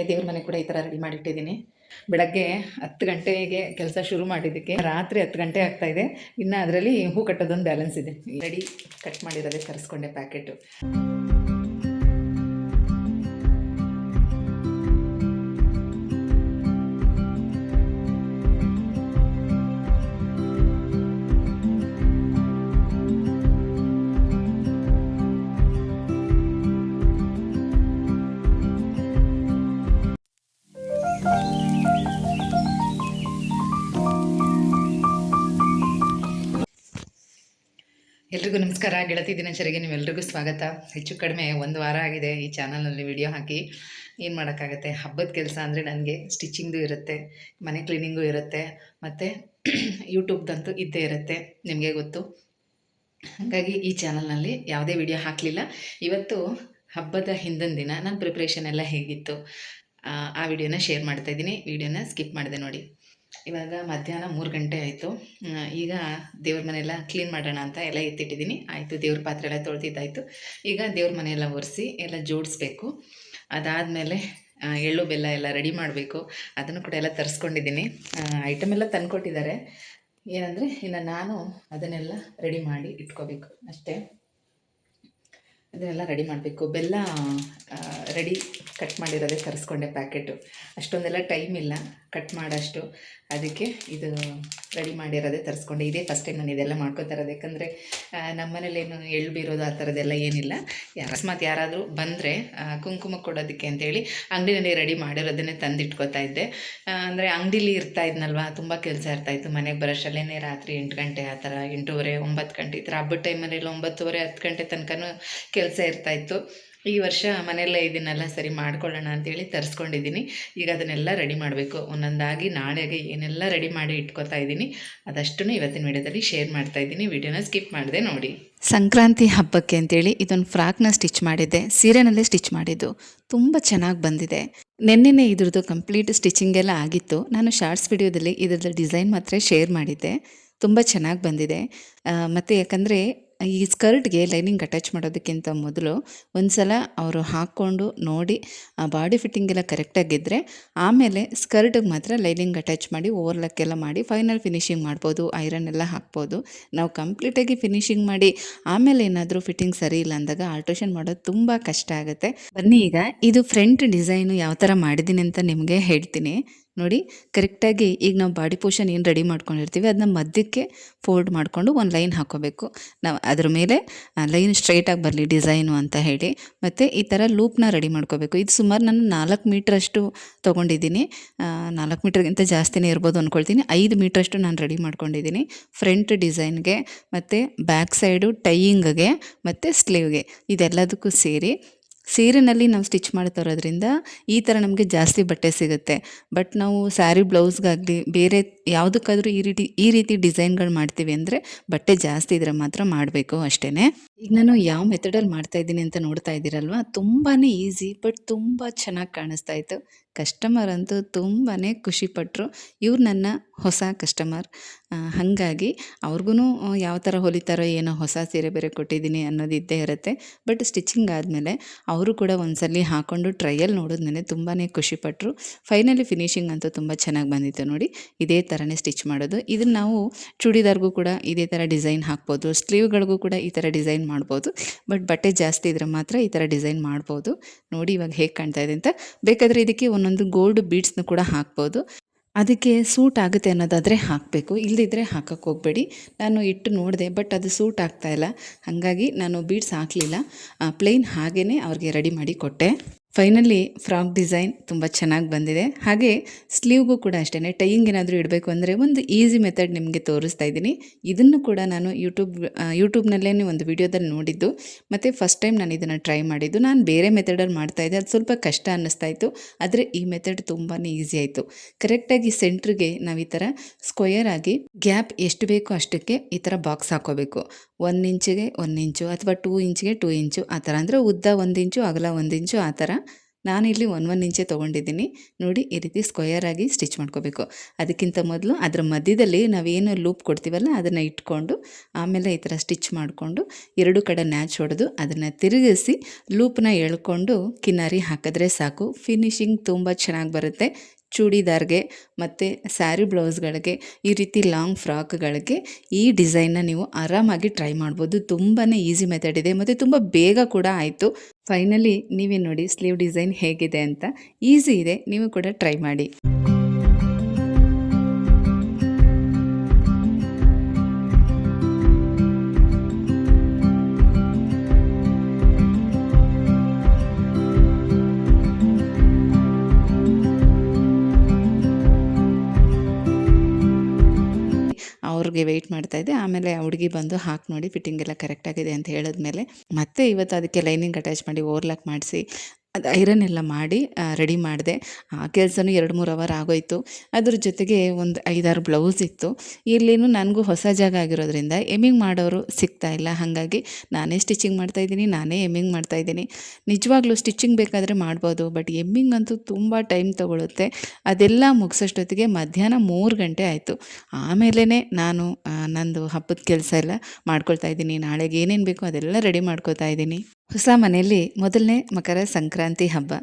ದೇವ್ರ ಮನೆ ಕೂಡ ಈ ಥರ ರೆಡಿ ಮಾಡಿಟ್ಟಿದ್ದೀನಿ. ಬೆಳಗ್ಗೆ 10 ಗಂಟೆಗೆ ಕೆಲಸ ಶುರು ಮಾಡಿದ್ದಕ್ಕೆ ರಾತ್ರಿ 10 ಗಂಟೆ ಆಗ್ತಾಯಿದೆ. ಇನ್ನು ಅದರಲ್ಲಿ ಹೂ ಕಟ್ಟೋದೊಂದು ಬ್ಯಾಲೆನ್ಸ್ ಇದೆ. ರೆಡಿ ಕಟ್ ಮಾಡಿರೋದೇ ತರಿಸ್ಕೊಂಡೆ ಪ್ಯಾಕೆಟು. ಎಲ್ರಿಗೂ ನಮಸ್ಕಾರ. ಗೆಳತಿ ದಿನಚರಿಗೆ ನೀವೆಲ್ರಿಗೂ ಸ್ವಾಗತ. ಹೆಚ್ಚು ಕಡಿಮೆ 1 ವಾರ ಆಗಿದೆ ಈ ಚಾನಲ್ನಲ್ಲಿ ವಿಡಿಯೋ ಹಾಕಿ. ಏನು ಮಾಡೋಕ್ಕಾಗತ್ತೆ, ಹಬ್ಬದ ಕೆಲಸ ಅಂದರೆ ನನಗೆ ಸ್ಟಿಚಿಂಗ್ದು ಇರುತ್ತೆ, ಮನೆ ಕ್ಲೀನಿಂಗು ಇರುತ್ತೆ, ಮತ್ತು ಯೂಟ್ಯೂಬ್ದಂತೂ ಇದ್ದೇ ಇರುತ್ತೆ, ನಿಮಗೆ ಗೊತ್ತು. ಹಾಗಾಗಿ ಈ ಚಾನಲ್ನಲ್ಲಿ ಯಾವುದೇ ವಿಡಿಯೋ ಹಾಕಲಿಲ್ಲ. ಇವತ್ತು ಹಬ್ಬದ ಹಿಂದಿನ ದಿನ ನನ್ನ ಪ್ರಿಪ್ರೇಷನ್ ಎಲ್ಲ ಹೇಗಿತ್ತು ಆ ವಿಡಿಯೋನ ಶೇರ್ ಮಾಡ್ತಾಯಿದ್ದೀನಿ. ವಿಡಿಯೋನ ಸ್ಕಿಪ್ ಮಾಡಿದೆ ನೋಡಿ. ಇವಾಗ ಮಧ್ಯಾಹ್ನ 3 ಗಂಟೆ ಆಯಿತು. ಈಗ ದೇವ್ರ ಮನೆಯೆಲ್ಲ ಕ್ಲೀನ್ ಮಾಡೋಣ ಅಂತ ಎಲ್ಲ ಎತ್ತಿಟ್ಟಿದ್ದೀನಿ. ಆಯಿತು, ದೇವ್ರ ಪಾತ್ರೆ ಎಲ್ಲ ತೊಳೆದಿದ್ದಾಯಿತು. ಈಗ ದೇವ್ರ ಮನೆಯೆಲ್ಲ ಒರೆಸಿ ಎಲ್ಲ ಜೋಡಿಸ್ಬೇಕು. ಅದಾದಮೇಲೆ ಎಳ್ಳು ಬೆಲ್ಲ ಎಲ್ಲ ರೆಡಿ ಮಾಡಬೇಕು. ಅದನ್ನು ಕೂಡ ಎಲ್ಲ ತರಿಸ್ಕೊಂಡಿದ್ದೀನಿ. ಐಟಮ್ ಎಲ್ಲ ತಂದುಕೊಟ್ಟಿದ್ದಾರೆ. ಏನಂದರೆ ಇನ್ನು ನಾನು ಅದನ್ನೆಲ್ಲ ರೆಡಿ ಮಾಡಿ ಇಟ್ಕೋಬೇಕು ಅಷ್ಟೇ. ಅದನ್ನೆಲ್ಲ ರೆಡಿ ಮಾಡಬೇಕು. ಬೆಲ್ಲ ರೆಡಿ ಕಟ್ ಮಾಡಿರೋದೇ ತರಿಸ್ಕೊಂಡೆ ಪ್ಯಾಕೆಟು. ಅಷ್ಟೊಂದೆಲ್ಲ ಟೈಮ್ ಇಲ್ಲ ಕಟ್ ಮಾಡೋಷ್ಟು, ಅದಕ್ಕೆ ಇದು ರೆಡಿ ಮಾಡಿರೋದೇ ತರಿಸ್ಕೊಂಡೆ. ಇದೇ ಫಸ್ಟ್ ಟೈಮ್ ನಾನು ಇದೆಲ್ಲ ಮಾಡ್ಕೊತಾರದು. ಯಾಕಂದರೆ ನಮ್ಮ ಮನೇಲೇನು ಎಳ್ಳು ಬೀರೋದು ಆ ಥರದ್ದೆಲ್ಲ ಏನಿಲ್ಲ. ಅಕಸ್ಮಾತ್ ಯಾರಾದರೂ ಬಂದರೆ ಕುಂಕುಮ ಕೊಡೋದಕ್ಕೆ ಅಂತೇಳಿ ಅಂಗಡಿನಲ್ಲಿ ರೆಡಿ ಮಾಡಿರೋದನ್ನೇ ತಂದಿಟ್ಕೋತಾ ಇದ್ದೆ. ಅಂದರೆ ಅಂಗಡೀಲಿ ಇದ್ನಲ್ವ, ತುಂಬ ಕೆಲಸ ಇರ್ತಾಯಿತ್ತು. ಮನೆಗೆ ಬರೋಷ್ಟಲ್ಲೇ ರಾತ್ರಿ 8 ಗಂಟೆ ಆ ಥರ, 8:30, 9 ಗಂಟೆ ಈ ಥರ. ಹಬ್ಬದ ಟೈಮಲ್ಲಿ 9:30, 10 ಗಂಟೆ ತನಕನೂ ಕೆಲಸ ಇರ್ತಾಯಿತ್ತು. ಈ ವರ್ಷ ಮನೆಯಲ್ಲೇ ಇದನ್ನೆಲ್ಲ ಸರಿ ಮಾಡ್ಕೊಳ್ಳೋಣ ಅಂತೇಳಿ ತರಿಸ್ಕೊಂಡಿದ್ದೀನಿ. ಈಗ ಅದನ್ನೆಲ್ಲ ರೆಡಿ ಮಾಡಬೇಕು ಒಂದೊಂದಾಗಿ. ನಾಳೆಗೆ ಏನೆಲ್ಲ ರೆಡಿ ಮಾಡಿ ಇಟ್ಕೊತಾ ಇದ್ದೀನಿ ಅದಷ್ಟನ್ನು ಇವತ್ತಿನ ವಿಡಿಯೋದಲ್ಲಿ ಶೇರ್ ಮಾಡ್ತಾ ಇದ್ದೀನಿ. ವಿಡಿಯೋನ ಸ್ಕಿಪ್ ಮಾಡಿದೆ ನೋಡಿ. ಸಂಕ್ರಾಂತಿ ಹಬ್ಬಕ್ಕೆ ಅಂತೇಳಿ ಇದೊಂದು ಫ್ರಾಕ್ನ ಸ್ಟಿಚ್ ಮಾಡಿದ್ದೆ, ಸೀರೆನಲ್ಲೇ ಸ್ಟಿಚ್ ಮಾಡಿದ್ದು. ತುಂಬ ಚೆನ್ನಾಗಿ ಬಂದಿದೆ. ನೆನ್ನೆನೇ ಇದ್ರದ್ದು ಕಂಪ್ಲೀಟ್ ಸ್ಟಿಚಿಂಗ್ ಎಲ್ಲ ಆಗಿತ್ತು. ನಾನು ಶಾರ್ಟ್ಸ್ ವಿಡಿಯೋದಲ್ಲಿ ಇದ್ರದ್ದು ಡಿಸೈನ್ ಮಾತ್ರ ಶೇರ್ ಮಾಡಿದ್ದೆ. ತುಂಬ ಚೆನ್ನಾಗಿ ಬಂದಿದೆ. ಮತ್ತು ಯಾಕಂದರೆ ಈ ಸ್ಕರ್ಟ್ಗೆ ಲೈನಿಂಗ್ ಅಟ್ಯಾಚ್ ಮಾಡೋದಕ್ಕಿಂತ ಮೊದಲು ಒಂದು ಸಲ ಅವರು ಹಾಕ್ಕೊಂಡು ನೋಡಿ ಆ ಬಾಡಿ ಫಿಟ್ಟಿಂಗ್ ಎಲ್ಲ ಕರೆಕ್ಟಾಗಿದ್ದರೆ ಆಮೇಲೆ ಸ್ಕರ್ಟಿಗೆ ಮಾತ್ರ ಲೈನಿಂಗ್ ಅಟ್ಯಾಚ್ ಮಾಡಿ ಓವರ್ಲಕ್ ಎಲ್ಲ ಮಾಡಿ ಫೈನಲ್ ಫಿನಿಶಿಂಗ್ ಮಾಡ್ಬೋದು, ಐರನ್ ಎಲ್ಲ ಹಾಕ್ಬೋದು. ನಾವು ಕಂಪ್ಲೀಟಾಗಿ ಫಿನಿಶಿಂಗ್ ಮಾಡಿ ಆಮೇಲೆ ಏನಾದರೂ ಫಿಟ್ಟಿಂಗ್ ಸರಿ ಇಲ್ಲ ಅಂದಾಗ ಆಲ್ಟ್ರೇಷನ್ ಮಾಡೋದು ತುಂಬ ಕಷ್ಟ ಆಗುತ್ತೆ. ಬನ್ನಿ ಈಗ ಇದು ಫ್ರಂಟ್ ಡಿಸೈನು ಯಾವ ಥರ ಮಾಡಿದ್ದೀನಿ ಅಂತ ನಿಮಗೆ ಹೇಳ್ತೀನಿ ನೋಡಿ. ಕರೆಕ್ಟಾಗಿ ಈಗ ನಾವು ಬಾಡಿ ಪೋರ್ಷನ್ ಏನು ರೆಡಿ ಮಾಡ್ಕೊಂಡಿರ್ತೀವಿ ಅದನ್ನ ಮಧ್ಯಕ್ಕೆ ಫೋಲ್ಡ್ ಮಾಡಿಕೊಂಡು ಒಂದು ಲೈನ್ ಹಾಕೋಬೇಕು. ನಾವು ಅದ್ರ ಮೇಲೆ ಲೈನ್ ಸ್ಟ್ರೈಟಾಗಿ ಬರಲಿ ಡಿಸೈನು ಅಂತ ಹೇಳಿ. ಮತ್ತು ಈ ಥರ ಲೂಪ್ನ ರೆಡಿ ಮಾಡ್ಕೋಬೇಕು. ಇದು ಸುಮಾರು ನಾನು 4 ಮೀಟ್ರಷ್ಟು ತೊಗೊಂಡಿದ್ದೀನಿ. 4 ಮೀಟ್ರ್ಗಿಂತ ಜಾಸ್ತಿನೇ ಇರ್ಬೋದು ಅಂದ್ಕೊಳ್ತೀನಿ. 5 ಮೀಟ್ರಷ್ಟು ನಾನು ರೆಡಿ ಮಾಡ್ಕೊಂಡಿದ್ದೀನಿ ಫ್ರಂಟ್ ಡಿಸೈನ್ಗೆ, ಮತ್ತು ಬ್ಯಾಕ್ ಸೈಡು ಟೈಯಿಂಗ್ಗೆ, ಮತ್ತು ಸ್ಲೀವ್ಗೆ, ಇದೆಲ್ಲದಕ್ಕೂ ಸೇರಿ. ಸೀರೆನಲ್ಲಿ ನಾವು ಸ್ಟಿಚ್ ಮಾಡ್ತಾ ಈ ಥರ ನಮಗೆ ಜಾಸ್ತಿ ಬಟ್ಟೆ ಸಿಗುತ್ತೆ. ಬಟ್ ನಾವು ಸ್ಯಾರಿ ಬ್ಲೌಸ್ಗಾಗಲಿ ಬೇರೆ ಯಾವುದಕ್ಕಾದರೂ ಈ ರೀತಿ ಡಿಸೈನ್ಗಳು ಮಾಡ್ತೀವಿ ಅಂದರೆ ಬಟ್ಟೆ ಜಾಸ್ತಿ ಇದ್ರೆ ಮಾತ್ರ ಮಾಡಬೇಕು ಅಷ್ಟೇ. ಈಗ ನಾನು ಯಾವ ಮೆಥಡಲ್ಲಿ ಮಾಡ್ತಾಯಿದ್ದೀನಿ ಅಂತ ನೋಡ್ತಾ ಇದ್ದೀರಲ್ವ, ತುಂಬಾ ಈಸಿ ಬಟ್ ತುಂಬ ಚೆನ್ನಾಗಿ ಕಾಣಿಸ್ತಾ ಇತ್ತು. ಕಸ್ಟಮರ್ ಅಂತೂ ತುಂಬಾ ಖುಷಿಪಟ್ಟರು. ಇವ್ರು ನನ್ನ ಹೊಸ ಕಸ್ಟಮರ್. ಹಾಗಾಗಿ ಅವ್ರಿಗೂ ಯಾವ ಥರ ಹೊಲಿತಾರೋ ಏನೋ, ಹೊಸ ಸೀರೆ ಬೇರೆ ಕೊಟ್ಟಿದ್ದೀನಿ ಅನ್ನೋದು ಇದ್ದೇ ಇರುತ್ತೆ. ಬಟ್ ಸ್ಟಿಚಿಂಗ್ ಆದಮೇಲೆ ಅವರು ಕೂಡ ಒಂದ್ಸಲಿ ಹಾಕ್ಕೊಂಡು ಟ್ರಯಲ್ ನೋಡಿದ್ಮೇಲೆ ತುಂಬಾ ಖುಷಿಪಟ್ಟರು. ಫೈನಲಿ ಫಿನಿಶಿಂಗ್ ಅಂತೂ ತುಂಬ ಚೆನ್ನಾಗಿ ಬಂದಿತ್ತು ನೋಡಿ. ಇದೇ ಥರನೇ ಸ್ಟಿಚ್ ಮಾಡೋದು. ಇದನ್ನು ನಾವು ಚೂಡಿದಾರ್ಗೂ ಕೂಡ ಇದೇ ಥರ ಡಿಸೈನ್ ಹಾಕ್ಬೋದು, ಸ್ಲೀವ್ಗಳಿಗೂ ಕೂಡ ಈ ಥರ ಡಿಸೈನ್ ಮಾಡ್ಬೋದು. ಬಟ್ ಬಟ್ಟೆ ಜಾಸ್ತಿ ಇದ್ರೆ ಮಾತ್ರ ಈ ಥರ ಡಿಸೈನ್ ಮಾಡ್ಬೋದು. ನೋಡಿ ಇವಾಗ ಹೇಗೆ ಕಾಣ್ತಾ ಇದೆ ಅಂತ. ಬೇಕಾದರೆ ಇದಕ್ಕೆ ಒಂದೊಂದು ಗೋಲ್ಡ್ ಬೀಡ್ಸ್ನ ಕೂಡ ಹಾಕ್ಬೋದು. ಅದಕ್ಕೆ ಸೂಟ್ ಆಗುತ್ತೆ ಅನ್ನೋದಾದರೆ ಹಾಕಬೇಕು, ಇಲ್ಲದಿದ್ದರೆ ಹಾಕಕ್ಕೆ ಹೋಗಬೇಡಿ. ನಾನು ಇಟ್ಟು ನೋಡಿದೆ ಬಟ್ ಅದು ಸೂಟ್ ಆಗ್ತಾಯಿಲ್ಲ, ಹಾಗಾಗಿ ನಾನು ಬೀಡ್ಸ್ ಹಾಕಲಿಲ್ಲ. ಪ್ಲೇನ್ ಹಾಗೇ ಅವ್ರಿಗೆ ರೆಡಿ ಮಾಡಿ ಕೊಟ್ಟೆ. ಫೈನಲಿ ಫ್ರಾಕ್ ಡಿಸೈನ್ ತುಂಬ ಚೆನ್ನಾಗಿ ಬಂದಿದೆ. ಹಾಗೆ ಸ್ಲೀವ್ಗೂ ಕೂಡ ಅಷ್ಟೇ, ಟೈಯಿಂಗ್ ಏನಾದರೂ ಇಡಬೇಕು ಅಂದರೆ ಒಂದು ಈಸಿ ಮೆಥಡ್ ನಿಮಗೆ ತೋರಿಸ್ತಾ ಇದ್ದೀನಿ. ಇದನ್ನು ಕೂಡ ನಾನು ಯೂಟ್ಯೂಬ್ನಲ್ಲೇ ಒಂದು ವಿಡಿಯೋದಲ್ಲಿ ನೋಡಿದ್ದು, ಮತ್ತು ಫಸ್ಟ್ ಟೈಮ್ ನಾನು ಇದನ್ನು ಟ್ರೈ ಮಾಡಿದ್ದು. ನಾನು ಬೇರೆ ಮೆಥಡಲ್ಲಿ ಮಾಡ್ತಾಯಿದ್ದೆ, ಅದು ಸ್ವಲ್ಪ ಕಷ್ಟ ಅನ್ನಿಸ್ತಾ ಇತ್ತು. ಆದರೆ ಈ ಮೆಥಡ್ ತುಂಬಾ ಈಸಿ ಆಯಿತು. ಕರೆಕ್ಟಾಗಿ ಸೆಂಟ್ರಿಗೆ ನಾವು ಈ ಥರ ಸ್ಕ್ವಯರ್ ಆಗಿ ಗ್ಯಾಪ್ ಎಷ್ಟು ಬೇಕೋ ಅಷ್ಟಕ್ಕೆ ಈ ಥರ ಬಾಕ್ಸ್ ಹಾಕೋಬೇಕು. 1 ಇಂಚಿಗೆ 1 ಇಂಚು ಅಥವಾ 2 ಇಂಚಿಗೆ 2 ಇಂಚು ಆ ಥರ, ಅಂದರೆ ಉದ್ದ 1 ಇಂಚು ಅಗಲ 1 ಇಂಚು ಆ ಥರ ನಾನಿಲ್ಲಿ 1 ಇಂಚೆ ತೊಗೊಂಡಿದ್ದೀನಿ. ನೋಡಿ ಈ ರೀತಿ ಸ್ಕ್ವಯರ್ ಆಗಿ ಸ್ಟಿಚ್ ಮಾಡ್ಕೋಬೇಕು. ಅದಕ್ಕಿಂತ ಮೊದಲು ಅದರ ಮಧ್ಯದಲ್ಲಿ ನಾವೇನು ಲೂಪ್ ಕೊಡ್ತೀವಲ್ಲ ಅದನ್ನು ಇಟ್ಕೊಂಡು ಆಮೇಲೆ ಈ ಥರ ಸ್ಟಿಚ್ ಮಾಡಿಕೊಂಡು 2 ಕಡೆ ನ್ಯಾಚ್ ಹೊಡೆದು ಅದನ್ನು ತಿರುಗಿಸಿ ಲೂಪ್ನ ಎಳ್ಕೊಂಡು ಕಿನಾರಿ ಹಾಕಿದ್ರೆ ಸಾಕು. ಫಿನಿಶಿಂಗ್ ತುಂಬ ಚೆನ್ನಾಗಿ ಬರುತ್ತೆ. ಚೂಡಿದಾರ್ಗೆ ಮತ್ತು ಸ್ಯಾರಿ ಬ್ಲೌಸ್ಗಳಿಗೆ, ಈ ರೀತಿ ಲಾಂಗ್ ಫ್ರಾಕ್ಗಳಿಗೆ ಈ ಡಿಸೈನ್ನ ನೀವು ಆರಾಮಾಗಿ ಟ್ರೈ ಮಾಡ್ಬೋದು. ತುಂಬಾ ಈಸಿ ಮೆಥಡ್ ಇದೆ ಮತ್ತು ತುಂಬ ಬೇಗ ಕೂಡ ಆಯಿತು. ಫೈನಲಿ ನೀವೇ ನೋಡಿ ಸ್ಲೀವ್ ಡಿಸೈನ್ ಹೇಗಿದೆ ಅಂತ. ಈಸಿ ಇದೆ, ನೀವು ಕೂಡ ಟ್ರೈ ಮಾಡಿ. ಅವ್ರಿಗೆ ವೆಯ್ಟ್ ಮಾಡ್ತಾಯಿದ್ದೆ. ಆಮೇಲೆ ಆ ಹುಡುಗಿ ಬಂದು ಹಾಕಿ ನೋಡಿ ಫಿಟ್ಟಿಂಗ್ ಎಲ್ಲ ಕರೆಕ್ಟಾಗಿದೆ ಅಂತ ಹೇಳಿದ್ಮೇಲೆ ಮತ್ತೆ ಇವತ್ತು ಅದಕ್ಕೆ ಲೈನಿಂಗ್ ಅಟ್ಯಾಚ್ ಮಾಡಿ ಓವರ್ಲಾಕ್ ಮಾಡಿಸಿ ಅದು ಐರನ್ ಎಲ್ಲ ಮಾಡಿ ರೆಡಿ ಮಾಡಿದೆ. ಆ ಕೆಲಸನೂ 2-3 ಅವರ್ ಆಗೋಯಿತು. ಅದ್ರ ಜೊತೆಗೆ ಒಂದು 5-6 ಬ್ಲೌಸ್ ಇತ್ತು. ಇಲ್ಲಿನೂ ನನಗೂ ಹೊಸ ಜಾಗ ಆಗಿರೋದ್ರಿಂದ ಎಮ್ಮಿಂಗ್ ಮಾಡೋರು ಸಿಗ್ತಾಯಿಲ್ಲ. ಹಾಗಾಗಿ ನಾನೇ ಸ್ಟಿಚಿಂಗ್ ಮಾಡ್ತಾಯಿದ್ದೀನಿ, ನಾನೇ ಎಮ್ಮಿಂಗ್ ಮಾಡ್ತಾಯಿದ್ದೀನಿ. ನಿಜವಾಗ್ಲೂ ಸ್ಟಿಚಿಂಗ್ ಬೇಕಾದರೆ ಮಾಡ್ಬೋದು, ಬಟ್ ಎಮ್ಮಿಂಗ್ ಅಂತೂ ತುಂಬ ಟೈಮ್ ತೊಗೊಳುತ್ತೆ. ಅದೆಲ್ಲ ಮುಗಿಸೋಷ್ಟೊತ್ತಿಗೆ ಮಧ್ಯಾಹ್ನ 3 ಗಂಟೆ ಆಯಿತು. ಆಮೇಲೆ ನಾನು ನಂದು ಹಬ್ಬದ ಕೆಲಸ ಎಲ್ಲ ಮಾಡ್ಕೊಳ್ತಾ ಇದ್ದೀನಿ. ನಾಳೆಗೆ ಏನೇನು ಬೇಕೋ ಅದೆಲ್ಲ ರೆಡಿ ಮಾಡ್ಕೊತಾ ಇದ್ದೀನಿ. ಹೊಸ ಮನೆಯಲ್ಲಿ ಮೊದಲನೇ ಮಕರ ಸಂಕ್ರಾಂತಿ ಹಬ್ಬ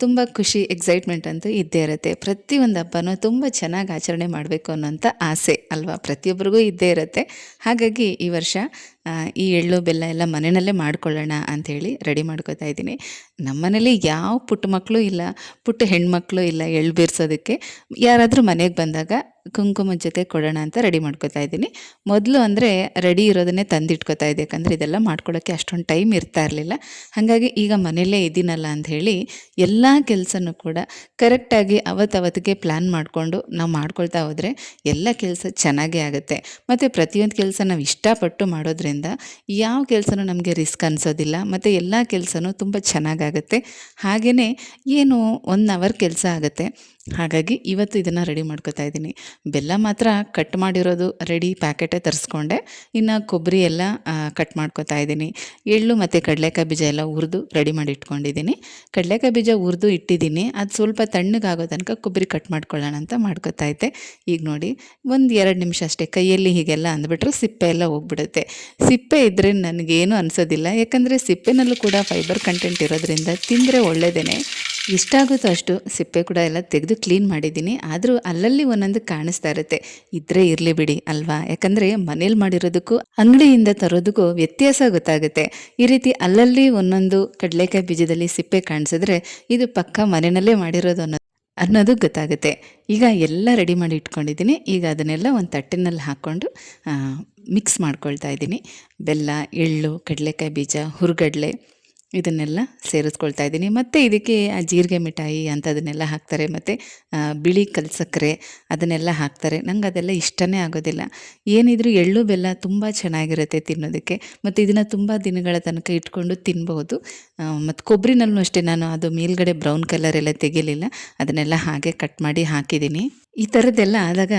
ತುಂಬ ಖುಷಿ, ಎಕ್ಸೈಟ್ಮೆಂಟ್ ಅಂತೂ ಇದ್ದೇ ಇರುತ್ತೆ. ಪ್ರತಿಯೊಂದು ಹಬ್ಬನೂ ತುಂಬ ಚೆನ್ನಾಗಿ ಆಚರಣೆ ಮಾಡಬೇಕು ಅನ್ನೋಂಥ ಆಸೆ ಅಲ್ವಾ, ಪ್ರತಿಯೊಬ್ಬರಿಗೂ ಇದ್ದೇ ಇರುತ್ತೆ. ಹಾಗಾಗಿ ಈ ವರ್ಷ ಈ ಎಳ್ಳು ಬೆಲ್ಲ ಎಲ್ಲ ಮನೆಯಲ್ಲೇ ಮಾಡ್ಕೊಳ್ಳೋಣ ಅಂಥೇಳಿ ರೆಡಿ ಮಾಡ್ಕೊತಾ ಇದ್ದೀನಿ. ನಮ್ಮ ಮನೇಲಿ ಯಾವ ಪುಟ್ಟ ಮಕ್ಕಳು ಇಲ್ಲ, ಪುಟ್ಟ ಹೆಣ್ಮಕ್ಳು ಇಲ್ಲ ಎಳ್ಳು ಬೀರ್ಸೋದಕ್ಕೆ. ಯಾರಾದರೂ ಮನೆಗೆ ಬಂದಾಗ ಕುಂಕುಮದ ಜೊತೆ ಕೊಡೋಣ ಅಂತ ರೆಡಿ ಮಾಡ್ಕೊತಾ ಇದ್ದೀನಿ. ಮೊದಲು ಅಂದರೆ ರೆಡಿ ಇರೋದನ್ನೇ ತಂದಿಟ್ಕೊತಾ ಇದ್ದೆ, ಯಾಕಂದರೆ ಇದೆಲ್ಲ ಮಾಡ್ಕೊಳ್ಳೋಕ್ಕೆ ಅಷ್ಟೊಂದು ಟೈಮ್ ಇರ್ತಾ ಇರಲಿಲ್ಲ. ಹಾಗಾಗಿ ಈಗ ಮನೆಯಲ್ಲೇ ಇದ್ದೀನಲ್ಲ ಅಂಥೇಳಿ ಎಲ್ಲ ಕೆಲಸನೂ ಕೂಡ ಕರೆಕ್ಟಾಗಿ ಅವತ್ತಿಗೆ ಪ್ಲ್ಯಾನ್ ಮಾಡಿಕೊಂಡು ನಾವು ಮಾಡ್ಕೊಳ್ತಾ ಹೋದರೆ ಎಲ್ಲ ಕೆಲಸ ಚೆನ್ನಾಗೇ ಆಗುತ್ತೆ. ಮತ್ತು ಪ್ರತಿಯೊಂದು ಕೆಲಸ ನಾವು ಇಷ್ಟಪಟ್ಟು ಮಾಡೋದ್ರಿಂದ ಯಾವ ಕೆಲಸನೂ ನಮಗೆ ರಿಸ್ಕ್ ಅನಿಸೋದಿಲ್ಲ ಮತ್ತು ಎಲ್ಲ ಕೆಲಸನೂ ತುಂಬ ಚೆನ್ನಾಗಾಗುತ್ತೆ. ಹಾಗೆಯೇ ಏನು 1 ಅವರ್ ಕೆಲಸ ಆಗುತ್ತೆ. ಹಾಗಾಗಿ ಇವತ್ತು ಇದನ್ನು ರೆಡಿ ಮಾಡ್ಕೊತಾ ಇದ್ದೀನಿ. ಬೆಲ್ಲ ಮಾತ್ರ ಕಟ್ ಮಾಡಿರೋದು ರೆಡಿ ಪ್ಯಾಕೆಟೇ ತರಿಸ್ಕೊಂಡೆ. ಇನ್ನು ಕೊಬ್ಬರಿ ಎಲ್ಲ ಕಟ್ ಮಾಡ್ಕೊತಾ ಇದ್ದೀನಿ. ಎಳ್ಳು ಮತ್ತು ಕಡಲೆಕಾಯಿ ಬೀಜ ಎಲ್ಲ ಹುರಿದು ರೆಡಿ ಮಾಡಿ ಇಟ್ಕೊಂಡಿದ್ದೀನಿ. ಕಡಲೆಕಾಯಿ ಬೀಜ ಹುರಿದು ಇಟ್ಟಿದ್ದೀನಿ, ಅದು ಸ್ವಲ್ಪ ತಣ್ಣಗಾಗೋ ತನಕ ಕೊಬ್ಬರಿ ಕಟ್ ಮಾಡ್ಕೊಳ್ಳೋಣ ಅಂತ ಮಾಡ್ಕೊತಾ ಇದ್ದೆ. ಈಗ ನೋಡಿ 1-2 ನಿಮಿಷ ಅಷ್ಟೇ ಕೈಯಲ್ಲಿ ಹೀಗೆಲ್ಲ ಅಂದ್ಬಿಟ್ರೆ ಸಿಪ್ಪೆ ಎಲ್ಲ ಹೋಗ್ಬಿಡುತ್ತೆ. ಸಿಪ್ಪೆ ಇದ್ದರೆ ನನಗೇನು ಅನಿಸೋದಿಲ್ಲ, ಯಾಕಂದರೆ ಸಿಪ್ಪೆನಲ್ಲೂ ಕೂಡ ಫೈಬರ್ ಕಂಟೆಂಟ್ ಇರೋದ್ರಿಂದ ತಿಂದರೆ ಒಳ್ಳೆಯದೇ. ಎಷ್ಟಾಗುತ್ತೋ ಅಷ್ಟು ಸಿಪ್ಪೆ ಕೂಡ ಎಲ್ಲ ತೆಗೆದು ಕ್ಲೀನ್ ಮಾಡಿದ್ದೀನಿ. ಆದರೂ ಅಲ್ಲಲ್ಲಿ ಒಂದೊಂದು ಕಾಣಿಸ್ತಾ ಇರುತ್ತೆ. ಇದ್ದರೆ ಇರಲಿ ಬಿಡಿ ಅಲ್ವಾ, ಯಾಕಂದರೆ ಮನೇಲಿ ಮಾಡಿರೋದಕ್ಕೂ ಅಂಗಡಿಯಿಂದ ತರೋದಕ್ಕೂ ವ್ಯತ್ಯಾಸ ಗೊತ್ತಾಗುತ್ತೆ. ಈ ರೀತಿ ಅಲ್ಲಲ್ಲಿ ಒಂದೊಂದು ಕಡಲೆಕಾಯಿ ಬೀಜದಲ್ಲಿ ಸಿಪ್ಪೆ ಕಾಣಿಸಿದ್ರೆ ಇದು ಪಕ್ಕ ಮನೆಯಲ್ಲೇ ಮಾಡಿರೋದು ಅನ್ನೋದು ಗೊತ್ತಾಗುತ್ತೆ. ಈಗ ಎಲ್ಲ ರೆಡಿ ಮಾಡಿ ಇಟ್ಕೊಂಡಿದ್ದೀನಿ. ಈಗ ಅದನ್ನೆಲ್ಲ ಒಂದು ತಟ್ಟೆನಲ್ಲಿ ಹಾಕ್ಕೊಂಡು ಮಿಕ್ಸ್ ಮಾಡ್ಕೊಳ್ತಾ ಇದ್ದೀನಿ. ಬೆಲ್ಲ, ಎಳ್ಳು, ಕಡಲೆಕಾಯಿ ಬೀಜ, ಹುರ್ಗಡ್ಲೆ ಇದನ್ನೆಲ್ಲ ಸೇರಿಸ್ಕೊಳ್ತಾ ಇದ್ದೀನಿ. ಮತ್ತು ಇದಕ್ಕೆ ಜೀರಿಗೆ ಮಿಠಾಯಿ ಅಂಥದನ್ನೆಲ್ಲ ಹಾಕ್ತಾರೆ, ಮತ್ತು ಬಿಳಿ ಕಲ್ಸಕ್ಕರೆ ಅದನ್ನೆಲ್ಲ ಹಾಕ್ತಾರೆ. ನಂಗೆ ಅದೆಲ್ಲ ಇಷ್ಟನೇ ಆಗೋದಿಲ್ಲ. ಏನಿದ್ರು ಎಳ್ಳು ಬೆಲ್ಲ ತುಂಬ ಚೆನ್ನಾಗಿರುತ್ತೆ ತಿನ್ನೋದಕ್ಕೆ, ಮತ್ತು ಇದನ್ನು ತುಂಬ ದಿನಗಳ ತನಕ ಇಟ್ಕೊಂಡು ತಿನ್ಬೋದು. ಮತ್ತು ಕೊಬ್ಬರಿನಲ್ಲೂ ಅಷ್ಟೇ, ನಾನು ಅದು ಮೇಲ್ಗಡೆ ಬ್ರೌನ್ ಕಲರ್ ಎಲ್ಲ ತೆಗಿಲಿಲ್ಲ, ಅದನ್ನೆಲ್ಲ ಹಾಗೆ ಕಟ್ ಮಾಡಿ ಹಾಕಿದ್ದೀನಿ. ಈ ಥರದ್ದೆಲ್ಲ ಆದಾಗ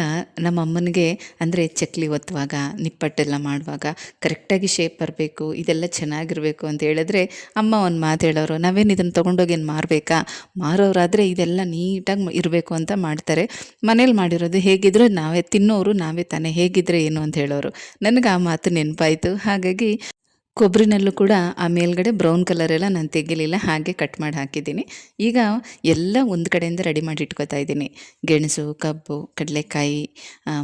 ನಮ್ಮ ಅಮ್ಮನಿಗೆ ಅಂದರೆ ಚಕ್ಲಿ ಒತ್ತುವಾಗ, ನಿಪ್ಪಟ್ಟೆಲ್ಲ ಮಾಡುವಾಗ ಕರೆಕ್ಟಾಗಿ ಶೇಪ್ ಬರಬೇಕು, ಇದೆಲ್ಲ ಚೆನ್ನಾಗಿರಬೇಕು ಅಂತ ಹೇಳಿದ್ರೆ ಅಮ್ಮ ಒಂದು ಮಾತು ಹೇಳೋರು, ನಾವೇನು ಇದನ್ನು ತೊಗೊಂಡೋಗಿ ಏನು ಮಾರಬೇಕಾ, ಮಾರೋರಾದರೆ ಇದೆಲ್ಲ ನೀಟಾಗಿ ಇರಬೇಕು ಅಂತ ಮಾಡ್ತಾರೆ. ಮನೇಲಿ ಮಾಡಿರೋದು ಹೇಗಿದ್ರೂ ನಾವೇ ತಿನ್ನೋರು, ನಾವೇ ತಾನೇ, ಹೇಗಿದ್ರೆ ಏನು ಅಂತ ಹೇಳೋರು. ನನಗೆ ಆ ಮಾತು ನೆನಪಾಯಿತು. ಹಾಗಾಗಿ ಕೊಬ್ಬರಿನಲ್ಲೂ ಕೂಡ ಆ ಮೇಲ್ಗಡೆ ಬ್ರೌನ್ ಕಲರ್ ಎಲ್ಲ ನಾನು ತೆಗಿಲಿಲ್ಲ, ಹಾಗೆ ಕಟ್ ಮಾಡಿ ಹಾಕಿದ್ದೀನಿ. ಈಗ ಎಲ್ಲ ಒಂದು ಕಡೆಯಿಂದ ರೆಡಿ ಮಾಡಿ ಇಟ್ಕೊತಾ ಇದ್ದೀನಿ. ಗೆಣಸು, ಕಬ್ಬು, ಕಡಲೆಕಾಯಿ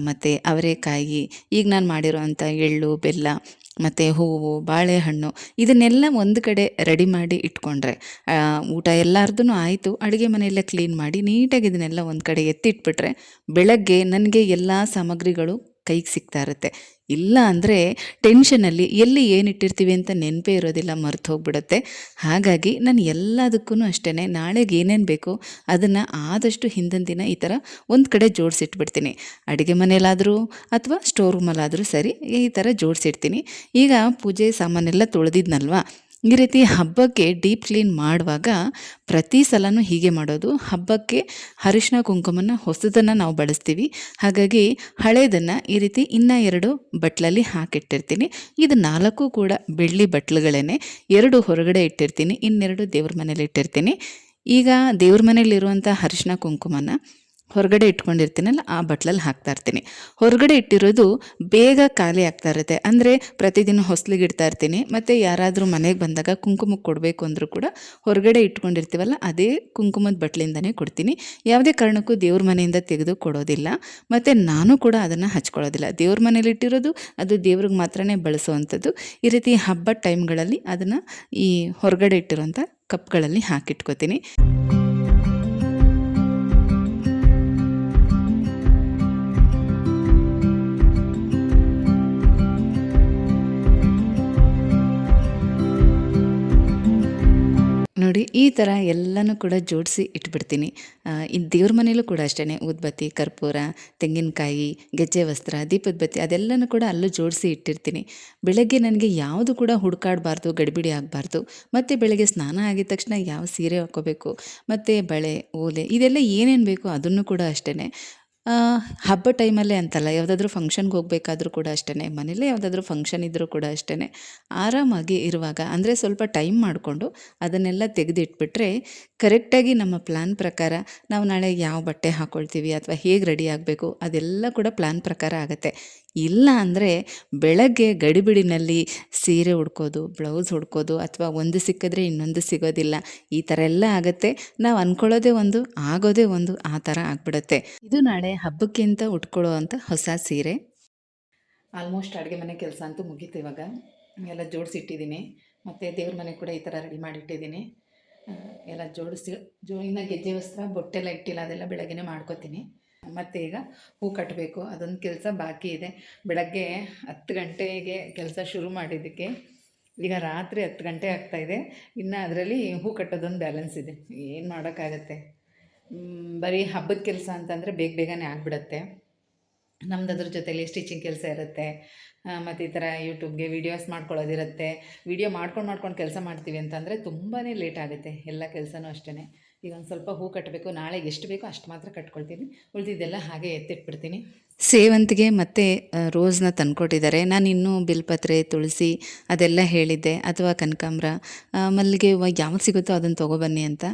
ಮತ್ತು ಅವರೆಕಾಯಿ, ಈಗ ನಾನು ಮಾಡಿರೋ ಅಂಥ ಎಳ್ಳು, ಬೆಲ್ಲ ಮತ್ತು ಹೂವು, ಬಾಳೆಹಣ್ಣು ಇದನ್ನೆಲ್ಲ ಒಂದು ಕಡೆ ರೆಡಿ ಮಾಡಿ ಇಟ್ಕೊಂಡ್ರೆ ಊಟ ಎಲ್ಲರದೂ ಆಯಿತು. ಅಡುಗೆ ಮನೆಯೆಲ್ಲ ಕ್ಲೀನ್ ಮಾಡಿ ನೀಟಾಗಿ ಇದನ್ನೆಲ್ಲ ಒಂದು ಕಡೆ ಎತ್ತಿಟ್ಬಿಟ್ರೆ ಬೆಳಗ್ಗೆ ನನಗೆ ಎಲ್ಲ ಸಾಮಗ್ರಿಗಳು ಕೈಗೆ ಸಿಗ್ತಾ ಇರುತ್ತೆ. ಇಲ್ಲ ಅಂದರೆ ಟೆನ್ಷನಲ್ಲಿ ಎಲ್ಲಿ ಏನಿಟ್ಟಿರ್ತೀವಿ ಅಂತ ನೆನಪೇ ಇರೋದಿಲ್ಲ, ಮರೆತು ಹೋಗ್ಬಿಡುತ್ತೆ. ಹಾಗಾಗಿ ನಾನು ಎಲ್ಲದಕ್ಕೂ ಅಷ್ಟೇ ನಾಳೆಗೆ ಏನೇನು ಬೇಕೋ ಅದನ್ನು ಆದಷ್ಟು ಹಿಂದಿನ ದಿನ ಈ ಥರ ಒಂದು ಕಡೆ ಜೋಡಿಸಿಟ್ಬಿಡ್ತೀನಿ. ಅಡುಗೆ ಮನೆಯಲ್ಲಾದರೂ ಅಥವಾ ಸ್ಟೋರ್ ರೂಮಲ್ಲಾದರೂ ಸರಿ, ಈ ಥರ ಜೋಡಿಸಿಡ್ತೀನಿ. ಈಗ ಪೂಜೆ ಸಾಮಾನೆಲ್ಲ ತೊಳೆದಿದ್ನಲ್ವ, ಈ ರೀತಿ ಹಬ್ಬಕ್ಕೆ ಡೀಪ್ ಕ್ಲೀನ್ ಮಾಡುವಾಗ ಪ್ರತಿ ಸಲನೂ ಹೀಗೆ ಮಾಡೋದು. ಹಬ್ಬಕ್ಕೆ ಅರಿಶಿನ ಕುಂಕುಮನ ಹೊಸದನ್ನು ನಾವು ಬಳಸ್ತೀವಿ. ಹಾಗಾಗಿ ಹಳೇದನ್ನು ಈ ರೀತಿ ಇನ್ನೂ 2 ಬಟ್ಲಲ್ಲಿ ಹಾಕಿಟ್ಟಿರ್ತೀನಿ. ಇದು 4 ಕೂಡ ಬೆಳ್ಳಿ ಬಟ್ಲುಗಳೇ. 2 ಹೊರಗಡೆ ಇಟ್ಟಿರ್ತೀನಿ, ಇನ್ನೆರಡು ದೇವ್ರ ಮನೇಲಿ ಇಟ್ಟಿರ್ತೀನಿ. ಈಗ ದೇವ್ರ ಮನೇಲಿರುವಂಥ ಅರಿಶಿನ ಕುಂಕುಮನ ಹೊರಗಡೆ ಇಟ್ಕೊಂಡಿರ್ತೀನಲ್ಲ ಆ ಬಟ್ಲಲ್ಲಿ ಹಾಕ್ತಾ ಇರ್ತೀನಿ. ಹೊರಗಡೆ ಇಟ್ಟಿರೋದು ಬೇಗ ಖಾಲಿ ಆಗ್ತಾ ಇರುತ್ತೆ. ಅಂದರೆ ಪ್ರತಿದಿನ ಹೊಸ್ಲಿಗೆ ಇಡ್ತಾ ಇರ್ತೀನಿ. ಮತ್ತು ಯಾರಾದರೂ ಮನೆಗೆ ಬಂದಾಗ ಕುಂಕುಮಕ್ಕೆ ಕೊಡಬೇಕು ಅಂದರೂ ಕೂಡ ಹೊರಗಡೆ ಇಟ್ಕೊಂಡಿರ್ತೀವಲ್ಲ ಅದೇ ಕುಂಕುಮದ ಬಟ್ಲಿಂದನೇ ಕೊಡ್ತೀನಿ. ಯಾವುದೇ ಕಾರಣಕ್ಕೂ ದೇವ್ರ ಮನೆಯಿಂದ ತೆಗೆದು ಕೊಡೋದಿಲ್ಲ. ಮತ್ತು ನಾನು ಕೂಡ ಅದನ್ನು ಹಚ್ಕೊಳ್ಳೋದಿಲ್ಲ. ದೇವ್ರ ಮನೇಲಿ ಇಟ್ಟಿರೋದು ಅದು ದೇವ್ರಿಗೆ ಮಾತ್ರನೇ ಬಳಸುವಂಥದ್ದು. ಈ ರೀತಿ ಹಬ್ಬದ ಟೈಮ್ಗಳಲ್ಲಿ ಅದನ್ನು ಈ ಹೊರಗಡೆ ಇಟ್ಟಿರೋಂಥ ಕಪ್ಗಳಲ್ಲಿ ಹಾಕಿಟ್ಕೋತೀನಿ. ನೋಡಿ ಈ ಥರ ಎಲ್ಲನೂ ಕೂಡ ಜೋಡಿಸಿ ಇಟ್ಬಿಡ್ತೀನಿ. ಇನ್ನು ದೇವ್ರ ಮನೇಲೂ ಕೂಡ ಅಷ್ಟೇ ಊದ್ಬತ್ತಿ, ಕರ್ಪೂರ, ತೆಂಗಿನಕಾಯಿ, ಗೆಜ್ಜೆ ವಸ್ತ್ರ, ದೀಪದ ಬತ್ತಿ ಅದೆಲ್ಲನೂ ಕೂಡ ಅಲ್ಲೂ ಜೋಡಿಸಿ ಇಟ್ಟಿರ್ತೀನಿ. ಬೆಳಗ್ಗೆ ನನಗೆ ಯಾವುದು ಕೂಡ ಹುಡುಕಾಡಬಾರ್ದು, ಗಡಿಬಿಡಿ ಆಗಬಾರ್ದು. ಮತ್ತು ಬೆಳಗ್ಗೆ ಸ್ನಾನ ಆಗಿದ ತಕ್ಷಣ ಯಾವ ಸೀರೆ ಹಾಕ್ಕೋಬೇಕು, ಮತ್ತು ಬಳೆ, ಓಲೆ ಇದೆಲ್ಲ ಏನೇನು ಬೇಕು ಅದನ್ನು ಕೂಡ ಅಷ್ಟೇ. ಹಬ್ಬ ಟೈಮಲ್ಲೇ ಅಂತಲ್ಲ, ಯಾವುದಾದ್ರೂ ಫಂಕ್ಷನ್ಗೆ ಹೋಗಬೇಕಾದ್ರೂ ಕೂಡ ಅಷ್ಟೇ, ಮನೇಲೇ ಯಾವುದಾದ್ರೂ ಫಂಕ್ಷನ್ ಇದ್ದರೂ ಕೂಡ ಅಷ್ಟೇ, ಆರಾಮಾಗಿ ಇರುವಾಗ ಅಂದರೆ ಸ್ವಲ್ಪ ಟೈಮ್ ಮಾಡಿಕೊಂಡು ಅದನ್ನೆಲ್ಲ ತೆಗೆದಿಟ್ಬಿಟ್ರೆ ಕರೆಕ್ಟಾಗಿ ನಮ್ಮ ಪ್ಲ್ಯಾನ್ ಪ್ರಕಾರ ನಾವು ನಾಳೆ ಯಾವ ಬಟ್ಟೆ ಹಾಕ್ಕೊಳ್ತೀವಿ ಅಥವಾ ಹೇಗೆ ರೆಡಿ ಆಗಬೇಕು ಅದೆಲ್ಲ ಕೂಡ ಪ್ಲ್ಯಾನ್ ಪ್ರಕಾರ ಆಗುತ್ತೆ. ಇಲ್ಲ ಅಂದರೆ ಬೆಳಗ್ಗೆ ಗಡಿಬಿಡಿನಲ್ಲಿ ಸೀರೆ ಉಡ್ಕೋದು, ಬ್ಲೌಸ್ ಹುಡ್ಕೋದು ಅಥವಾ ಒಂದು ಸಿಕ್ಕಿದ್ರೆ ಇನ್ನೊಂದು ಸಿಗೋದಿಲ್ಲ, ಈ ಥರ ಎಲ್ಲ ಆಗುತ್ತೆ. ನಾವು ಅಂದ್ಕೊಳ್ಳೋದೇ ಒಂದು, ಆಗೋದೇ ಒಂದು, ಆ ಥರ ಆಗಿಬಿಡುತ್ತೆ. ಇದು ನಾಳೆ ಹಬ್ಬಕ್ಕೆ ಅಂತ ಉಟ್ಕೊಳ್ಳೋ ಅಂಥ ಹೊಸ ಸೀರೆ. ಆಲ್ಮೋಸ್ಟ್ ಅಡುಗೆ ಮನೆ ಕೆಲಸ ಅಂತೂ ಮುಗೀತು. ಇವಾಗ ಎಲ್ಲ ಜೋಡಿಸಿಟ್ಟಿದ್ದೀನಿ. ಮತ್ತು ದೇವ್ರ ಮನೆ ಕೂಡ ಈ ಥರ ರೆಡಿ ಮಾಡಿಟ್ಟಿದ್ದೀನಿ. ಎಲ್ಲ ಜೋಡಿಸಿ ಇನ್ನು ಗೆಜ್ಜೆ ವಸ್ತ್ರ, ಬೊಟ್ಟೆಲ್ಲ ಇಟ್ಟಿಲ್ಲ, ಅದೆಲ್ಲ ಬೆಳಗ್ಗೆ ಮಾಡ್ಕೋತೀನಿ. ಮತ್ತು ಈಗ ಹೂ ಕಟ್ಟಬೇಕು, ಅದೊಂದು ಕೆಲಸ ಬಾಕಿ ಇದೆ. ಬೆಳಗ್ಗೆ 10 ಗಂಟೆಗೆ ಕೆಲಸ ಶುರು ಮಾಡಿದ್ದಕ್ಕೆ ಈಗ ರಾತ್ರಿ 10 ಗಂಟೆ ಆಗ್ತಾಯಿದೆ. ಇನ್ನು ಅದರಲ್ಲಿ ಹೂ ಕಟ್ಟೋದೊಂದು ಬ್ಯಾಲೆನ್ಸ್ ಇದೆ. ಏನು ಮಾಡೋಕ್ಕಾಗತ್ತೆ, ಬರೀ ಹಬ್ಬದ ಕೆಲಸ ಅಂತಂದರೆ ಬೇಗನೆ ಆಗಿಬಿಡತ್ತೆ. ನಮ್ದು ಅದ್ರ ಜೊತೆಲಿ ಸ್ಟಿಚಿಂಗ್ ಕೆಲಸ ಇರುತ್ತೆ, ಮತ್ತು ಈ ಥರ ಯೂಟ್ಯೂಬ್ಗೆ ವೀಡಿಯೋಸ್ ಮಾಡ್ಕೊಳ್ಳೋದಿರುತ್ತೆ. ವೀಡಿಯೋ ಮಾಡ್ಕೊಂಡು ಕೆಲಸ ಮಾಡ್ತೀವಿ ಅಂತಂದರೆ ತುಂಬಾ ಲೇಟ್ ಆಗುತ್ತೆ. ಎಲ್ಲ ಕೆಲಸನೂ ಅಷ್ಟೇ. ಈಗ ಒಂದು ಸ್ವಲ್ಪ ಹೂ ಕಟ್ಟಬೇಕು, ನಾಳೆಗೆ ಎಷ್ಟು ಬೇಕೋ ಅಷ್ಟು ಮಾತ್ರ ಕಟ್ಕೊಳ್ತೀನಿ, ಉಳಿದಿದ್ದೆಲ್ಲ ಹಾಗೆ ಎತ್ತಿಟ್ಬಿಡ್ತೀನಿ. ಸೇವಂತಿಗೆ ಮತ್ತು ರೋಸ್ನ ತಂದ್ಕೊಟ್ಟಿದ್ದಾರೆ. ನಾನು ಇನ್ನೂ ಬಿಲ್ಪತ್ರೆ, ತುಳಸಿ ಅದೆಲ್ಲ ಹೇಳಿದ್ದೆ, ಅಥವಾ ಕನಕಾಂಬರ, ಮಲ್ಲಿಗೆ ಹೂವು ಯಾವ್ದು ಸಿಗುತ್ತೋ ಅದನ್ನು ತೊಗೊಬನ್ನಿ ಅಂತ.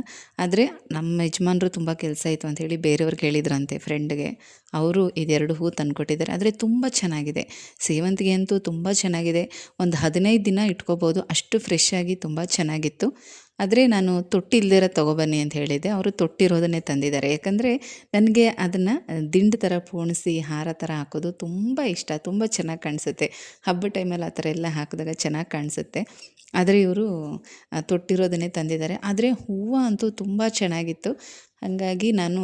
ಆದರೆ ನಮ್ಮ ಯಜಮಾನರು ತುಂಬ ಕೆಲಸ ಇತ್ತು ಅಂಥೇಳಿ ಬೇರೆಯವ್ರಿಗೆ ಹೇಳಿದ್ರಂತೆ, ಫ್ರೆಂಡ್ಗೆ. ಅವರು ಇದೆರಡು ಹೂ ತಂದುಕೊಟ್ಟಿದ್ದಾರೆ. ಆದರೆ ತುಂಬ ಚೆನ್ನಾಗಿದೆ. ಸೇವಂತಿಗೆ ಅಂತೂ ತುಂಬ ಚೆನ್ನಾಗಿದೆ. ಒಂದು 15 ದಿನ ಇಟ್ಕೋಬೋದು, ಅಷ್ಟು ಫ್ರೆಶ್ ಆಗಿ ತುಂಬ ಚೆನ್ನಾಗಿತ್ತು. ಆದರೆ ನಾನು ತೊಟ್ಟಿಲ್ದಿರ ತೊಗೊಬನ್ನಿ ಅಂತ ಹೇಳಿದ್ದೆ. ಅವರು ತೊಟ್ಟಿರೋದನ್ನೇ ತಂದಿದ್ದಾರೆ. ಯಾಕಂದರೆ ನನಗೆ ಅದನ್ನು ದಿಂಡು ಥರ ಪೋಣಿಸಿ ಹಾರ ಥರ ಹಾಕೋದು ತುಂಬ ಇಷ್ಟ, ತುಂಬ ಚೆನ್ನಾಗಿ ಕಾಣಿಸುತ್ತೆ. ಹಬ್ಬ ಟೈಮಲ್ಲಿ ಆ ಥರ ಎಲ್ಲ ಹಾಕಿದಾಗ ಚೆನ್ನಾಗಿ ಕಾಣಿಸುತ್ತೆ. ಆದರೆ ಇವರು ತೊಟ್ಟಿರೋದನ್ನೇ ತಂದಿದ್ದಾರೆ. ಆದರೆ ಹೂವು ಅಂತೂ ತುಂಬ ಚೆನ್ನಾಗಿತ್ತು. ಹಾಗಾಗಿ ನಾನು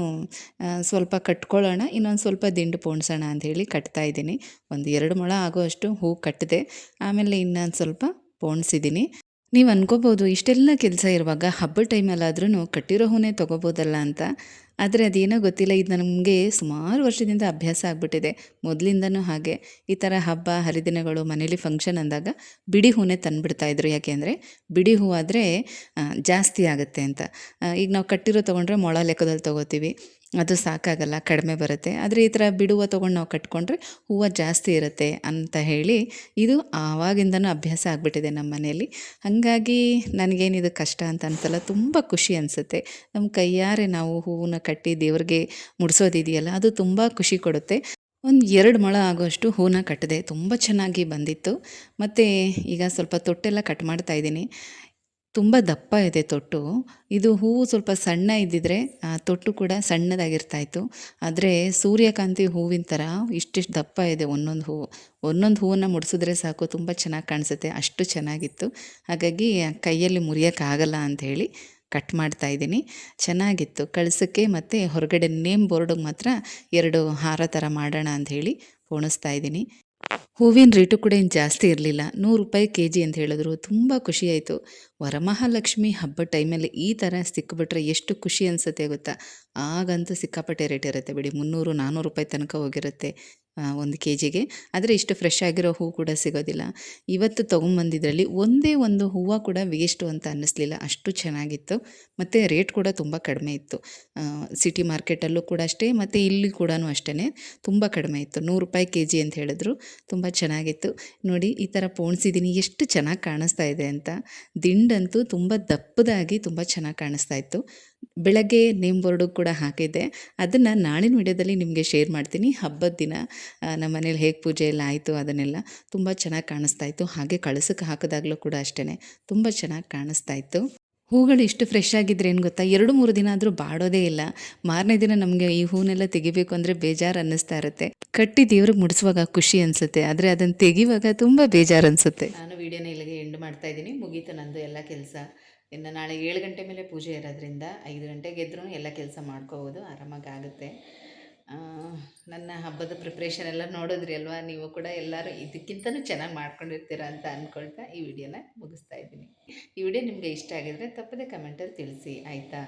ಸ್ವಲ್ಪ ಕಟ್ಕೊಳ್ಳೋಣ, ಇನ್ನೊಂದು ಸ್ವಲ್ಪ ದಿಂಡು ಪೋಣಿಸೋಣ ಅಂಥೇಳಿ ಕಟ್ತಾಯಿದ್ದೀನಿ. ಒಂದು 2 ಮೊಳ ಆಗೋಷ್ಟು ಹೂ ಕಟ್ಟಿದೆ. ಆಮೇಲೆ ಇನ್ನೊಂದು ಸ್ವಲ್ಪ ಪೋಣಿಸಿದ್ದೀನಿ. ನೀವು ಅನ್ಕೋಬೋದು ಇಷ್ಟೆಲ್ಲ ಕೆಲಸ ಇರುವಾಗ ಹಬ್ಬದ ಟೈಮಲ್ಲಾದ್ರೂ ಕಟ್ಟಿರೋ ಹೂನೇ ತೊಗೋಬೋದಲ್ಲ ಅಂತ. ಆದರೆ ಅದೇನೋ ಗೊತ್ತಿಲ್ಲ, ಇದು ನಮಗೆ ಸುಮಾರು ವರ್ಷದಿಂದ ಅಭ್ಯಾಸ ಆಗಿಬಿಟ್ಟಿದೆ. ಮೊದಲಿಂದನೂ ಹಾಗೆ ಈ ಥರ ಹಬ್ಬ ಹರಿದಿನಗಳು ಮನೇಲಿ ಫಂಕ್ಷನ್ ಅಂದಾಗ ಬಿಡಿ ಹೂನೇ ತಂದುಬಿಡ್ತಾಯಿದ್ರು. ಯಾಕೆ ಅಂದರೆ ಬಿಡಿ ಹೂ ಆದರೆ ಜಾಸ್ತಿ ಆಗುತ್ತೆ ಅಂತ. ಈಗ ನಾವು ಕಟ್ಟಿರೋ ತೊಗೊಂಡ್ರೆ ಮೊಳ ಲೆಕ್ಕದಲ್ಲಿ ತೊಗೋತೀವಿ, ಅದು ಸಾಕಾಗಲ್ಲ, ಕಡಿಮೆ ಬರುತ್ತೆ. ಆದರೆ ಈ ಥರ ಬಿಡುವ ತೊಗೊಂಡು ನಾವು ಕಟ್ಕೊಂಡ್ರೆ ಹೂವು ಜಾಸ್ತಿ ಇರುತ್ತೆ ಅಂತ ಹೇಳಿ ಇದು ಆವಾಗಿಂದನೂ ಅಭ್ಯಾಸ ಆಗಿಬಿಟ್ಟಿದೆ ನಮ್ಮ ಮನೆಯಲ್ಲಿ. ಹಾಗಾಗಿ ನನಗೇನಿದು ಕಷ್ಟ ಅಂತ ಅನ್ಸಲ್ಲ, ತುಂಬ ಖುಷಿ ಅನಿಸುತ್ತೆ. ನಮ್ಮ ಕೈಯಾರೆ ನಾವು ಹೂವನ್ನ ಕಟ್ಟಿ ದೇವ್ರಿಗೆ ಮುಡಿಸೋದಿದೆಯಲ್ಲ, ಅದು ತುಂಬ ಖುಷಿ ಕೊಡುತ್ತೆ. ಒಂದು 2 ಮೊಳ ಆಗೋಷ್ಟು ಹೂವನ್ನ ಕಟ್ಟಿದೆ, ತುಂಬ ಚೆನ್ನಾಗಿ ಬಂದಿತ್ತು. ಮತ್ತು ಈಗ ಸ್ವಲ್ಪ ತೊಟ್ಟೆಲ್ಲ ಕಟ್ ಮಾಡ್ತಾಯಿದ್ದೀನಿ. ತುಂಬ ದಪ್ಪ ಇದೆ ತೊಟ್ಟು. ಇದು ಹೂವು ಸ್ವಲ್ಪ ಸಣ್ಣ ಇದ್ದಿದ್ರೆ ತೊಟ್ಟು ಕೂಡ ಸಣ್ಣದಾಗಿರ್ತಾಯಿತ್ತು. ಆದರೆ ಸೂರ್ಯಕಾಂತಿ ಹೂವಿನ ಥರ ಇಷ್ಟಿಷ್ಟು ದಪ್ಪ ಇದೆ ಒಂದೊಂದು ಹೂವು. ಒಂದೊಂದು ಹೂವನ್ನು ಮುಡಿಸಿದ್ರೆ ಸಾಕು, ತುಂಬ ಚೆನ್ನಾಗಿ ಕಾಣಿಸುತ್ತೆ, ಅಷ್ಟು ಚೆನ್ನಾಗಿತ್ತು. ಹಾಗಾಗಿ ಕೈಯಲ್ಲಿ ಮುರಿಯೋಕ್ಕಾಗಲ್ಲ ಅಂಥೇಳಿ ಕಟ್ ಮಾಡ್ತಾಯಿದ್ದೀನಿ. ಚೆನ್ನಾಗಿತ್ತು ಕಳ್ಸೋಕ್ಕೆ. ಮತ್ತು ಹೊರಗಡೆ ನೇಮ್ ಬೋರ್ಡಿಗೆ ಮಾತ್ರ 2 ಹಾರ ಥರ ಮಾಡೋಣ ಅಂಥೇಳಿ ಪೋಣಿಸ್ತಾ ಇದ್ದೀನಿ. ಹೂವಿನ ರೇಟು ಕೂಡ ಏನು ಜಾಸ್ತಿ ಇರಲಿಲ್ಲ, 100 ರೂಪಾಯಿ kg ಅಂತ ಹೇಳಿದ್ರು. ತುಂಬ ಖುಷಿಯಾಯಿತು. ವರಮಹಾಲಕ್ಷ್ಮಿ ಹಬ್ಬದ ಟೈಮಲ್ಲಿ ಈ ಥರ ಸಿಕ್ಕಿಬಿಟ್ರೆ ಎಷ್ಟು ಖುಷಿ ಅನಿಸುತ್ತೆ ಗೊತ್ತಾ. ಆಗಂತೂ ಸಿಕ್ಕಾಪಟ್ಟೆ ರೇಟ್ ಇರುತ್ತೆ ಬಿಡಿ, 300 400 ರೂಪಾಯಿ ತನಕ ಹೋಗಿರುತ್ತೆ 1 kgಗೆ. ಆದರೆ ಇಷ್ಟು ಫ್ರೆಶ್ ಆಗಿರೋ ಹೂ ಕೂಡ ಸಿಗೋದಿಲ್ಲ. ಇವತ್ತು ತೊಗೊಂಬಂದಿದ್ರಲ್ಲಿ ಒಂದೇ ಒಂದು ಹೂವು ಕೂಡ ವೇಸ್ಟು ಅಂತ ಅನ್ನಿಸ್ಲಿಲ್ಲ, ಅಷ್ಟು ಚೆನ್ನಾಗಿತ್ತು. ಮತ್ತು ರೇಟ್ ಕೂಡ ತುಂಬ ಕಡಿಮೆ ಇತ್ತು. ಸಿಟಿ ಮಾರ್ಕೆಟಲ್ಲೂ ಕೂಡ ಅಷ್ಟೇ, ಮತ್ತು ಇಲ್ಲಿ ಕೂಡ ಅಷ್ಟೇ ತುಂಬ ಕಡಿಮೆ ಇತ್ತು. 100 ರೂಪಾಯಿ kg ಅಂತ ಹೇಳಿದ್ರು. ತುಂಬ ಚೆನ್ನಾಗಿತ್ತು. ನೋಡಿ ಈ ಥರ ಪೋಣಿಸಿದ್ದೀನಿ, ಎಷ್ಟು ಚೆನ್ನಾಗಿ ಕಾಣಿಸ್ತಾ ಇದೆ ಅಂತ. ದಿಂಡು ದಿಂಡಂತೂ ತುಂಬ ದಪ್ಪದಾಗಿ ತುಂಬ ಚೆನ್ನಾಗಿ ಕಾಣಿಸ್ತಾ ಇತ್ತು. ಬೆಳಗ್ಗೆ ನೇಮ್ ಬೋರ್ಡು ಕೂಡ ಹಾಕಿದ್ದೆ. ಅದನ್ನು ನಾಳಿನ ವಿಡಿಯೋದಲ್ಲಿ ನಿಮಗೆ ಶೇರ್ ಮಾಡ್ತೀನಿ. ಹಬ್ಬದ ದಿನ ನಮ್ಮ ಮನೇಲಿ ಹೇಗೆ ಪೂಜೆ ಎಲ್ಲ ಆಯಿತು ಅದನ್ನೆಲ್ಲ ತುಂಬ ಚೆನ್ನಾಗಿ ಕಾಣಿಸ್ತಾ ಇತ್ತು. ಹಾಗೆ ಕಳಸಕ್ಕೆ ಹಾಕಿದಾಗಲೂ ಕೂಡ ಅಷ್ಟೇ ತುಂಬ ಚೆನ್ನಾಗಿ ಕಾಣಿಸ್ತಾ ಇತ್ತು. ಹೂಗಳು ಇಷ್ಟು ಫ್ರೆಶ್ ಆಗಿದ್ರೆ ಏನು ಗೊತ್ತಾ, 2-3 ದಿನ ಆದರೂ ಬಾಡೋದೇ ಇಲ್ಲ. ಮಾರನೇ ದಿನ ನಮಗೆ ಈ ಹೂನೆಲ್ಲ ತೆಗಿಬೇಕು ಅಂದರೆ ಬೇಜಾರು ಅನ್ನಿಸ್ತಾ ಇರುತ್ತೆ. ಕಟ್ಟಿ ದೇವ್ರಿಗೆ ಮುಡಿಸುವಾಗ ಖುಷಿ ಅನಿಸುತ್ತೆ, ಆದರೆ ಅದನ್ನು ತೆಗಿವಾಗ ತುಂಬ ಬೇಜಾರು ಅನಿಸುತ್ತೆ. ನಾನು ವಿಡಿಯೋನ ಇಲ್ಲಿಗೆ ಎಂಡ್ ಮಾಡ್ತಾ ಇದ್ದೀನಿ. ಮುಗೀತು ನಂದು ಎಲ್ಲ ಕೆಲಸ. ಇನ್ನು ನಾಳೆ 7 ಗಂಟೆ ಮೇಲೆ ಪೂಜೆ ಇರೋದ್ರಿಂದ 5 ಗಂಟೆಗೆ ಎದ್ರೂ ಎಲ್ಲ ಕೆಲಸ ಮಾಡ್ಕೋಬೋದು, ಆರಾಮಾಗಿ ಆಗುತ್ತೆ. ನನ್ನ ಹಬ್ಬದ ಪ್ರಿಪ್ರೇಷನ್ ಎಲ್ಲ ನೋಡಿದ್ರಿ ಅಲ್ವಾ, ನೀವು ಕೂಡ ಎಲ್ಲರೂ ಇದಕ್ಕಿಂತಲೂ ಚೆನ್ನಾಗಿ ಮಾಡ್ಕೊಂಡಿರ್ತೀರ ಅಂತ ಅಂದ್ಕೊಳ್ತಾ ಈ ವಿಡಿಯೋನ ಮುಗಿಸ್ತಾ ಇದ್ದೀನಿ. ಈ ವಿಡಿಯೋ ನಿಮಗೆ ಇಷ್ಟ ಆಗಿದರೆ ತಪ್ಪದೆ ಕಮೆಂಟಲ್ಲಿ ತಿಳಿಸಿ, ಆಯಿತಾ?